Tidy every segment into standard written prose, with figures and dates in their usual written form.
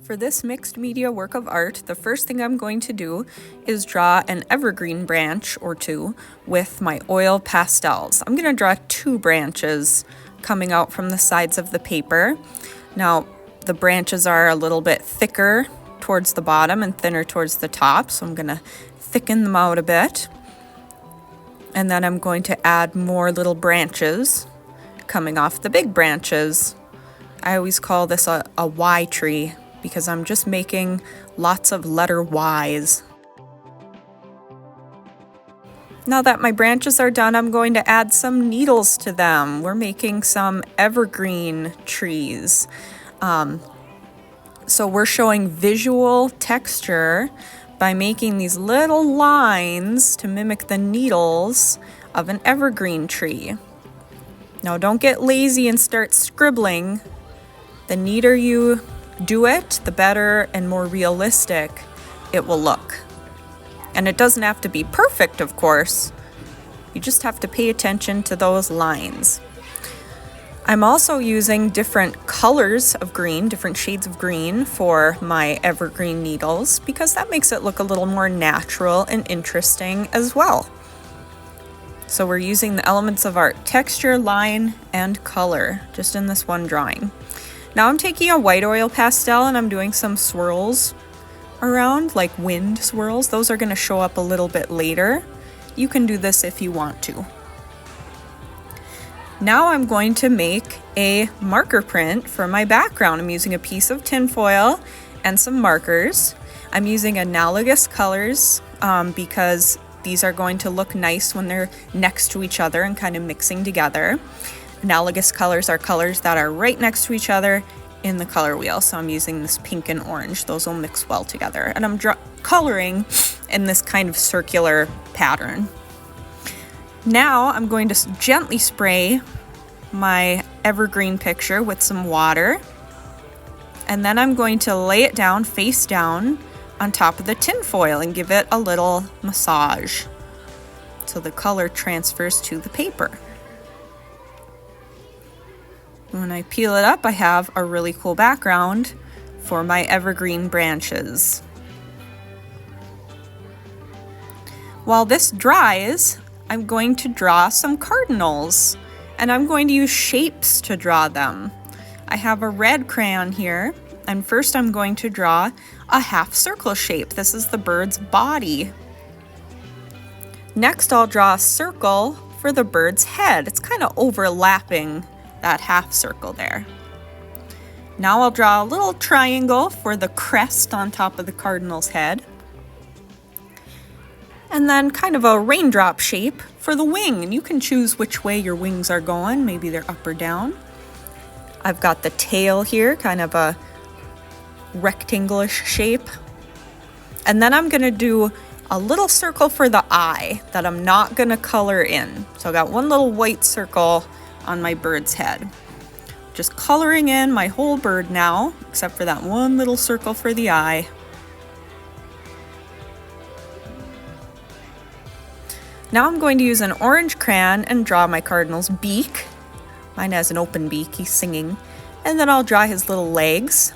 For this mixed media work of art, the first thing I'm going to do is draw an evergreen branch or two with my oil pastels. I'm going to draw 2 branches coming out from the sides of the paper. Now, the branches are a little bit thicker towards the bottom and thinner towards the top, so I'm going to thicken them out a bit. And then I'm going to add more little branches coming off the big branches. I always call this a Y tree, because I'm just making lots of letter Ys. Now that my branches are done, I'm going to add some needles to them. We're making some evergreen trees. So we're showing visual texture by making these little lines to mimic the needles of an evergreen tree. Now don't get lazy and start scribbling. The neater you do it, the better and more realistic it will look. And it doesn't have to be perfect, of course. You just have to pay attention to those lines. I'm also using different colors of green, different shades of green for my evergreen needles, because that makes it look a little more natural and interesting as well. So we're using the elements of art: texture, line, and color, just in this one drawing. Now I'm taking a white oil pastel and I'm doing some swirls around, like wind swirls. Those are going to show up a little bit later. You can do this if you want to. Now I'm going to make a marker print for my background. I'm using a piece of tin foil and some markers. I'm using analogous colors because these are going to look nice when they're next to each other and kind of mixing together. Analogous colors are colors that are right next to each other in the color wheel. So I'm using this pink and orange. Those will mix well together. And I'm coloring in this kind of circular pattern. Now I'm going to gently spray my evergreen picture with some water. And then I'm going to lay it down face down on top of the tin foil and give it a little massage so the color transfers to the paper. When I peel it up, I have a really cool background for my evergreen branches. While this dries, I'm going to draw some cardinals, and I'm going to use shapes to draw them. I have a red crayon here, and first I'm going to draw a half circle shape. This is the bird's body. Next, I'll draw a circle for the bird's head. It's kind of overlapping that half circle there. Now I'll draw a little triangle for the crest on top of the cardinal's head. And then kind of a raindrop shape for the wing. And you can choose which way your wings are going. Maybe they're up or down. I've got the tail here, kind of a rectangle-ish shape. And then I'm gonna do a little circle for the eye that I'm not gonna color in. So I got one little white circle on my bird's head. Just coloring in my whole bird now, except for that one little circle for the eye. Now I'm going to use an orange crayon and draw my cardinal's beak. Mine has an open beak, he's singing. And then I'll draw his little legs.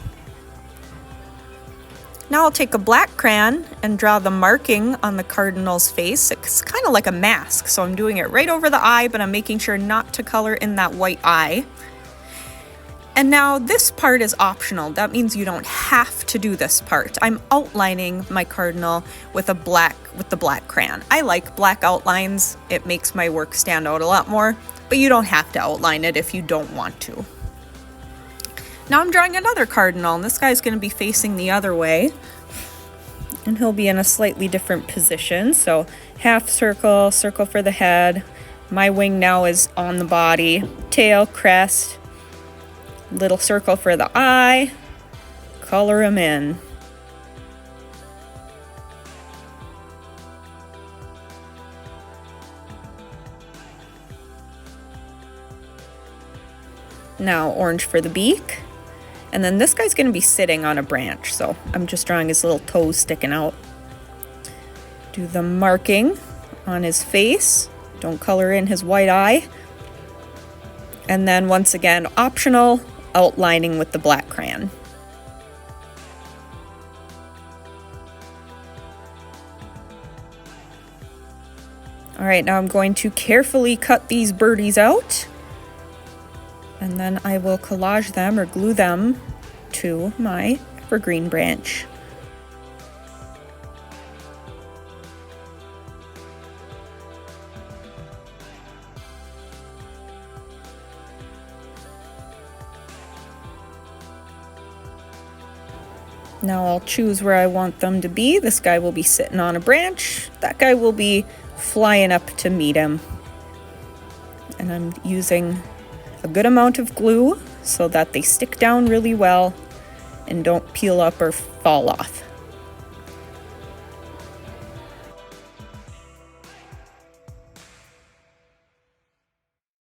Now I'll take a black crayon and draw the marking on the cardinal's face. It's kind of like a mask, so I'm doing it right over the eye, but I'm making sure not to color in that white eye. And now this part is optional. That means you don't have to do this part. I'm outlining my cardinal with the black crayon. I like black outlines. It makes my work stand out a lot more, but you don't have to outline it if you don't want to. Now I'm drawing another cardinal, and this guy's going to be facing the other way, and he'll be in a slightly different position. So half circle, circle for the head. My wing now is on the body, tail, crest, little circle for the eye, color him in. Now orange for the beak. And then this guy's going to be sitting on a branch, so I'm just drawing his little toes sticking out. Do the marking on his face. Don't color in his white eye. And then once again, optional, outlining with the black crayon. All right, now I'm going to carefully cut these birdies out, and then I will collage them or glue them to my evergreen branch. Now I'll choose where I want them to be. This guy will be sitting on a branch. That guy will be flying up to meet him. And I'm using a good amount of glue so that they stick down really well and don't peel up or fall off.